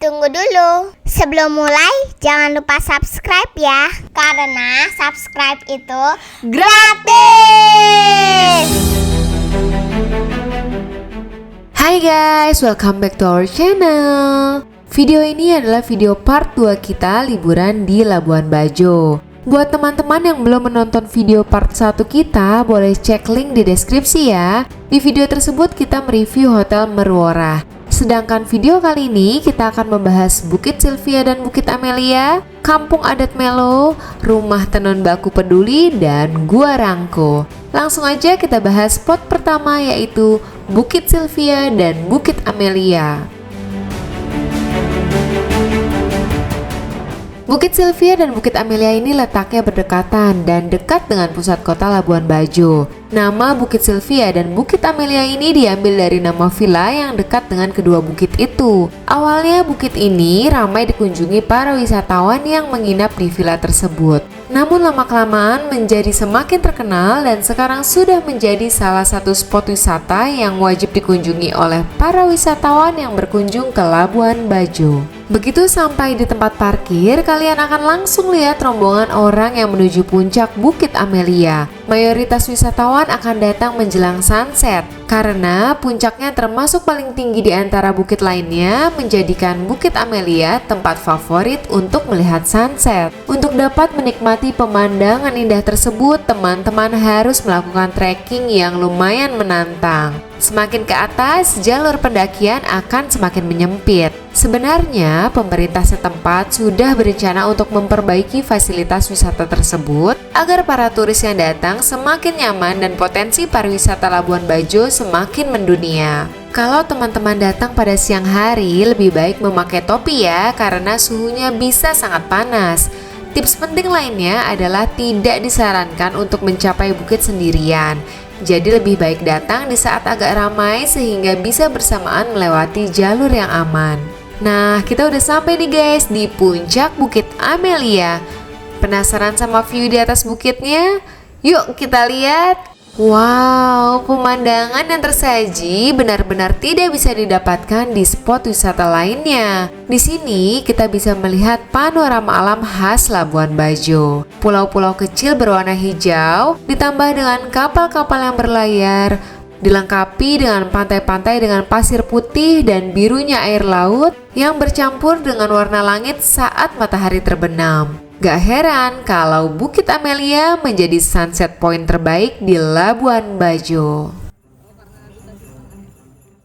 Tunggu dulu. Sebelum mulai, jangan lupa subscribe ya. Karena subscribe itu gratis. Hai guys, welcome back to our channel. Video ini adalah video part 2 kita liburan di Labuan Bajo. Buat teman-teman yang belum menonton video part 1 kita, boleh cek link di deskripsi ya. Di video tersebut kita mereview Hotel Merwora. Sedangkan video kali ini kita akan membahas Bukit Sylvia dan Bukit Amelia, Kampung Adat Melo, Rumah Tenun Baku Peduli, dan Gua Rangko. Langsung aja kita bahas spot pertama, yaitu Bukit Sylvia dan Bukit Amelia. Bukit Sylvia dan Bukit Amelia ini letaknya berdekatan dan dekat dengan pusat kota Labuan Bajo. Nama Bukit Sylvia dan Bukit Amelia ini diambil dari nama villa yang dekat dengan kedua bukit itu. Awalnya bukit ini ramai dikunjungi para wisatawan yang menginap di villa tersebut. Namun lama-kelamaan menjadi semakin terkenal dan sekarang sudah menjadi salah satu spot wisata yang wajib dikunjungi oleh para wisatawan yang berkunjung ke Labuan Bajo. Begitu sampai di tempat parkir, kalian akan langsung lihat rombongan orang yang menuju puncak Bukit Amelia. Mayoritas wisatawan akan datang menjelang sunset, karena puncaknya termasuk paling tinggi di antara bukit lainnya, menjadikan Bukit Amelia tempat favorit untuk melihat sunset. Untuk dapat menikmati pemandangan indah tersebut, teman-teman harus melakukan trekking yang lumayan menantang. Semakin ke atas, jalur pendakian akan semakin menyempit. Sebenarnya, pemerintah setempat sudah berencana untuk memperbaiki fasilitas wisata tersebut agar para turis yang datang semakin nyaman dan potensi pariwisata Labuan Bajo semakin mendunia. Kalau teman-teman datang pada siang hari, lebih baik memakai topi ya, karena suhunya bisa sangat panas. Tips penting lainnya adalah tidak disarankan untuk mencapai bukit sendirian. Jadi lebih baik datang di saat agak ramai sehingga bisa bersamaan melewati jalur yang aman. Nah, kita udah sampai nih guys di puncak Bukit Amelia. Penasaran sama view di atas bukitnya? Yuk kita lihat. Wow, pemandangan yang tersaji benar-benar tidak bisa didapatkan di spot wisata lainnya. Di sini kita bisa melihat panorama alam khas Labuan Bajo. Pulau-pulau kecil berwarna hijau ditambah dengan kapal-kapal yang berlayar, dilengkapi dengan pantai-pantai dengan pasir putih dan birunya air laut yang bercampur dengan warna langit saat matahari terbenam. Gak heran kalau Bukit Amelia menjadi sunset point terbaik di Labuan Bajo.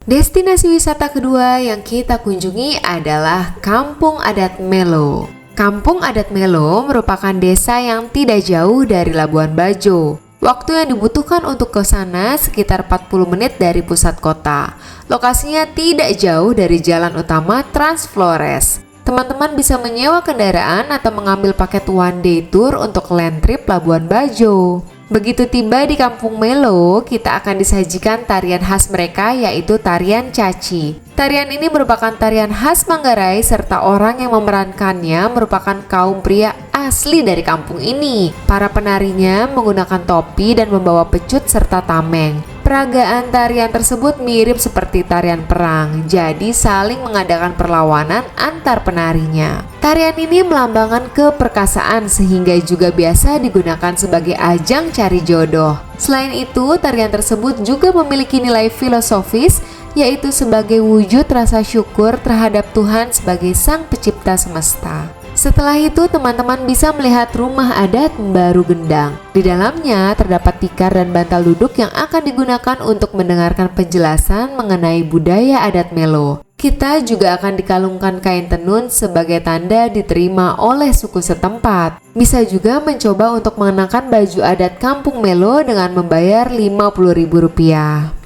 Destinasi wisata kedua yang kita kunjungi adalah Kampung Adat Melo. Kampung Adat Melo merupakan desa yang tidak jauh dari Labuan Bajo. Waktu yang dibutuhkan untuk ke sana sekitar 40 menit dari pusat kota. Lokasinya tidak jauh dari jalan utama Trans Flores. Teman-teman bisa menyewa kendaraan atau mengambil paket one day tour untuk land trip Labuan Bajo. Begitu tiba di Kampung Melo, kita akan disajikan tarian khas mereka, yaitu tarian caci. Tarian ini merupakan tarian khas Manggarai serta orang yang memerankannya merupakan kaum pria asli dari kampung ini. Para penarinya menggunakan topi dan membawa pecut serta tameng. Peragaan tarian tersebut mirip seperti tarian perang, jadi saling mengadakan perlawanan antar penarinya. Tarian ini melambangkan keperkasaan sehingga juga biasa digunakan sebagai ajang cari jodoh. Selain itu, tarian tersebut juga memiliki nilai filosofis, yaitu sebagai wujud rasa syukur terhadap Tuhan sebagai Sang Pencipta semesta. Setelah itu, teman-teman bisa melihat rumah adat Mbaru Gendang. Di dalamnya terdapat tikar dan bantal duduk yang akan digunakan untuk mendengarkan penjelasan mengenai budaya adat Melo. Kita juga akan dikalungkan kain tenun sebagai tanda diterima oleh suku setempat. Bisa juga mencoba untuk mengenakan baju adat Kampung Melo dengan membayar Rp50.000.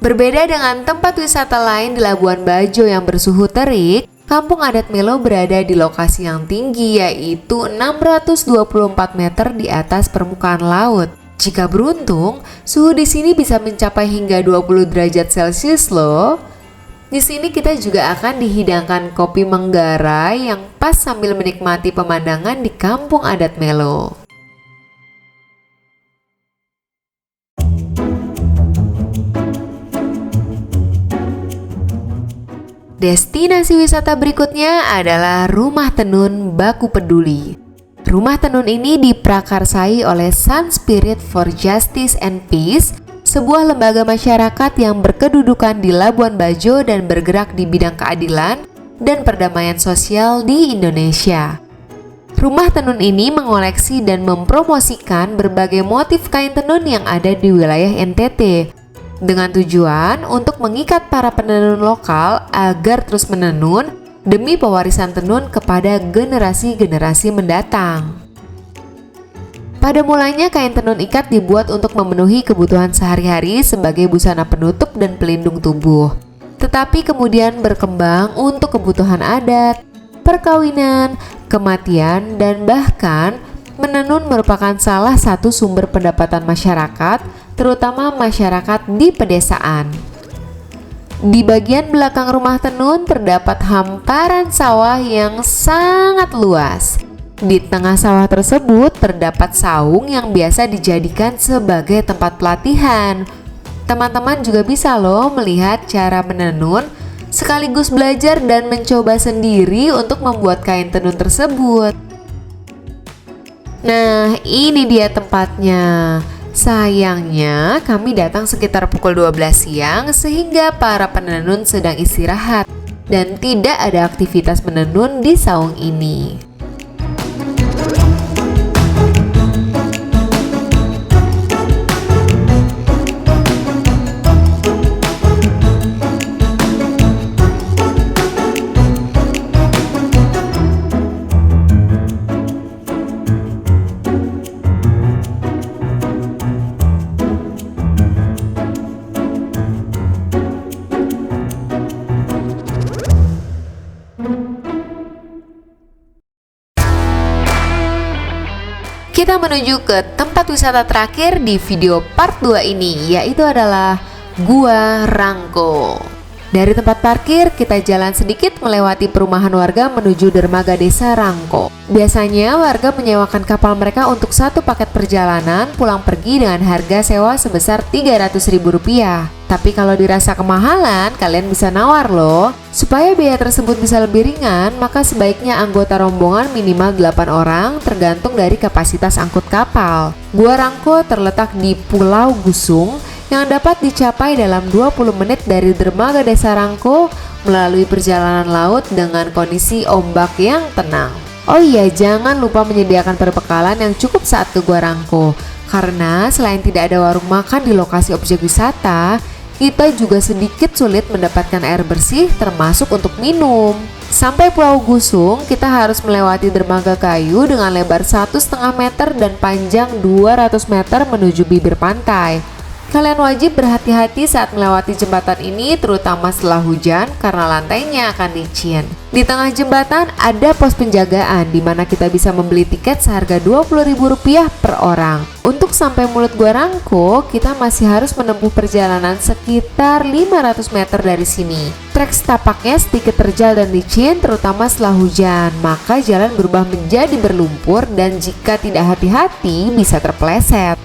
Berbeda dengan tempat wisata lain di Labuan Bajo yang bersuhu terik, Kampung Adat Melo berada di lokasi yang tinggi, yaitu 624 meter di atas permukaan laut. Jika beruntung, suhu di sini bisa mencapai hingga 20 derajat Celcius loh. Di sini kita juga akan dihidangkan kopi Manggarai yang pas sambil menikmati pemandangan di Kampung Adat Melo. Destinasi wisata berikutnya adalah Rumah Tenun Baku Peduli. Rumah tenun ini diprakarsai oleh Sun Spirit for Justice and Peace, sebuah lembaga masyarakat yang berkedudukan di Labuan Bajo dan bergerak di bidang keadilan dan perdamaian sosial di Indonesia. Rumah tenun ini mengoleksi dan mempromosikan berbagai motif kain tenun yang ada di wilayah NTT dengan tujuan untuk mengikat para penenun lokal agar terus menenun demi pewarisan tenun kepada generasi-generasi mendatang. Pada mulanya kain tenun ikat dibuat untuk memenuhi kebutuhan sehari-hari sebagai busana penutup dan pelindung tubuh. Tetapi kemudian berkembang untuk kebutuhan adat, perkawinan, kematian, dan bahkan menenun merupakan salah satu sumber pendapatan masyarakat, terutama masyarakat di pedesaan. Di bagian belakang rumah tenun terdapat hamparan sawah yang sangat luas. Di tengah sawah tersebut terdapat saung yang biasa dijadikan sebagai tempat pelatihan. Teman-teman juga bisa loh melihat cara menenun, sekaligus belajar dan mencoba sendiri untuk membuat kain tenun tersebut. Nah, ini dia tempatnya. Sayangnya kami datang sekitar pukul 12 siang sehingga para penenun sedang istirahat dan tidak ada aktivitas menenun di saung ini. Kita menuju ke tempat wisata terakhir di video part 2 ini, yaitu adalah Gua Rangko. Dari tempat parkir, kita jalan sedikit melewati perumahan warga menuju dermaga desa Rangko. Biasanya warga menyewakan kapal mereka untuk satu paket perjalanan pulang pergi dengan harga sewa sebesar Rp300.000. Tapi kalau dirasa kemahalan, kalian bisa nawar loh. Supaya biaya tersebut bisa lebih ringan, maka sebaiknya anggota rombongan minimal 8 orang tergantung dari kapasitas angkut kapal. Gua Rangko terletak di Pulau Gusung yang dapat dicapai dalam 20 menit dari dermaga desa Rangko melalui perjalanan laut dengan kondisi ombak yang tenang. Oh iya, jangan lupa menyediakan perbekalan yang cukup saat ke Gua Rangko, karena selain tidak ada warung makan di lokasi objek wisata, kita juga sedikit sulit mendapatkan air bersih termasuk untuk minum. Sampai Pulau Gusung, kita harus melewati dermaga kayu dengan lebar 1,5 meter dan panjang 200 meter menuju bibir pantai. Kalian wajib berhati-hati saat melewati jembatan ini, terutama setelah hujan karena lantainya akan licin. Di tengah jembatan ada pos penjagaan di mana kita bisa membeli tiket seharga Rp20.000 per orang. Untuk sampai mulut Gua Rangko, kita masih harus menempuh perjalanan sekitar 500 meter dari sini. Trek setapaknya sedikit terjal dan licin, terutama setelah hujan, maka jalan berubah menjadi berlumpur dan jika tidak hati-hati bisa terpeleset.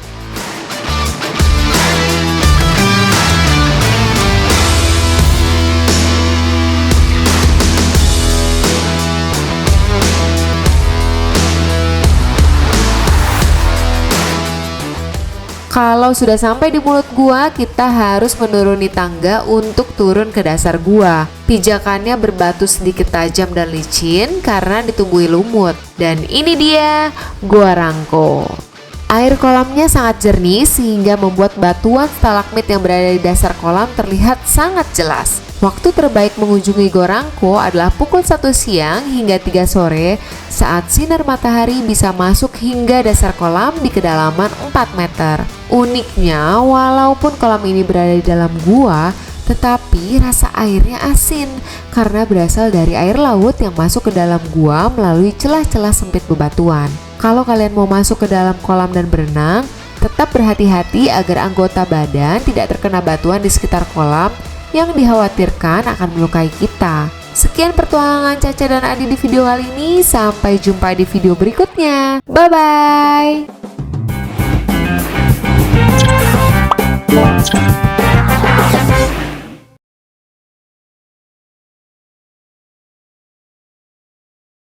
Kalau sudah sampai di mulut gua, kita harus menuruni tangga untuk turun ke dasar gua. Pijakannya berbatu sedikit tajam dan licin karena ditumbuhi lumut. Dan ini dia Gua Rangko. Air kolamnya sangat jernih sehingga membuat batuan stalagmit yang berada di dasar kolam terlihat sangat jelas. Waktu terbaik mengunjungi Gua Rangko adalah pukul 1 siang hingga 3 sore saat sinar matahari bisa masuk hingga dasar kolam di kedalaman 4 meter. Uniknya, walaupun kolam ini berada di dalam gua, tetapi rasa airnya asin karena berasal dari air laut yang masuk ke dalam gua melalui celah-celah sempit bebatuan. Kalau kalian mau masuk ke dalam kolam dan berenang, tetap berhati-hati agar anggota badan tidak terkena batuan di sekitar kolam yang dikhawatirkan akan melukai kita. Sekian pertuangan Caca dan Adi di video kali ini. Sampai jumpa di video berikutnya. Bye-bye.